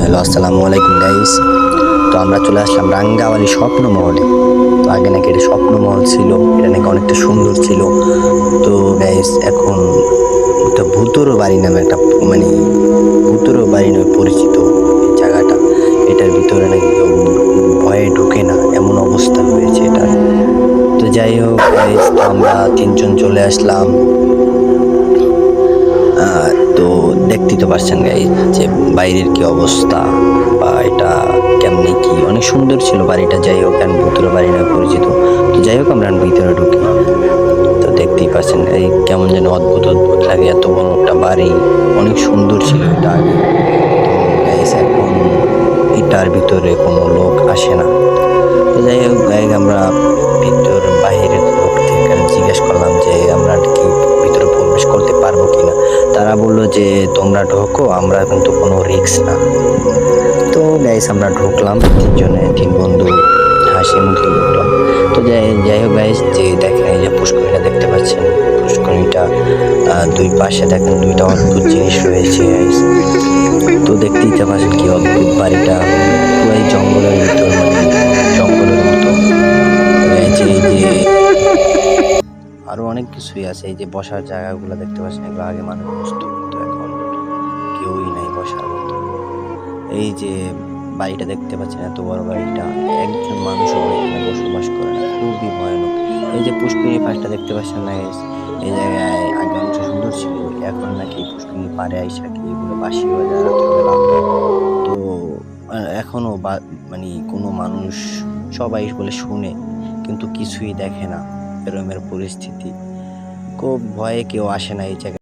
Hello, আসসালামু আলাইকুম guys. তো আমরা চলে আসলাম রাঙ্গাওয়ালি স্বপ্নমহলে। তো আগে নাকি এটা স্বপ্নমহল ছিল, এটা নাকি অনেকটা সুন্দর ছিল। তো গাইস এখন একটা ভূতুড়ো বাড়ি নামে একটা মানে ভূতুড়ো বাড়ি নামে পরিচিত এই জায়গাটা। এটার ভিতরে নাকি কেউ ভয়ে ঢোকে না, এমন অবস্থা হয়েছে এটার। তো যাই হোক গাইস, তো আমরা তিনজন চলে আসলাম। তো দেখতেই তো পারছেন গাইস যে বাইরের কি অবস্থা বা এটা কেমনি কি, অনেক সুন্দর ছিল বাড়িটা। যাই হোক, এখন ভূতুড়ে বাড়ি নামে পরিচিত। তো যাই হোক, আমরা এখন ভিতরে ঢুকি। তো দেখতেই পাচ্ছেন এই কেমন যেন অদ্ভুত অদ্ভুত লাগে, এত বড় একটা বাড়ি, অনেক সুন্দর ছিল এটা আগে। তো গাইস এখন এটার ভিতরে কোনো লোক আসে না। তো যাই হোক গাইস, আমরা ভিতর বাহিরের লোক থেকে জিজ্ঞেস করলাম যে আমরা কি ভিতরে প্রবেশ করতে পারবো কিনা। তারা বললো যে তোমরা ঢোকো, আমরা কিন্তু কোনো রিস্ক না। তো গাইস আমরা ঢুকলাম, তিন বন্ধু হাসি মুখে ঢুকলাম। তো যাই হোক গাইস, যে দেখেন এই যে পুষ্করিণীটা দেখতে পাচ্ছেন, পুষ্করিণীটা দুই পাশে দেখেন দুইটা অদ্ভুত জিনিস রয়েছে গাইস। তো দেখতেই তো পাচ্ছেন কি অদ্ভুত বাড়িটা, পুরাই জঙ্গলের ভিতর, মানে জঙ্গলের মতো। এই যে আরো অনেক কিছুই আছে, এই যে বসার জায়গাগুলো দেখতে পাচ্ছেন, এগুলো আগে মানুষ বসতো কিন্তু এখন কেউই নাই বসার মতো। এই যে বাড়িটা দেখতে পাচ্ছেন, এত বড় বাড়িটা, একজন মানুষও এখানে বসবাস করে না, খুবই ভয়ানক। এই যে পুষ্করিণী পাশটা দেখতে পাচ্ছেন না গাইস, এই জায়গায় আগে অনেক সুন্দর ছিল, এখন নাকি পুষ্করিণী পাড়ে আইসা কি এগুলো বাঁশি বাজায় রাত্রেবেলা। তো এখনো মানে কোনো মানুষ, সবাই বলে শুনে কিন্তু কিছুই দেখে না, এরমের পরিস্থিতি। খুব ভয়ে কেউ আসে না এই জায়গায়।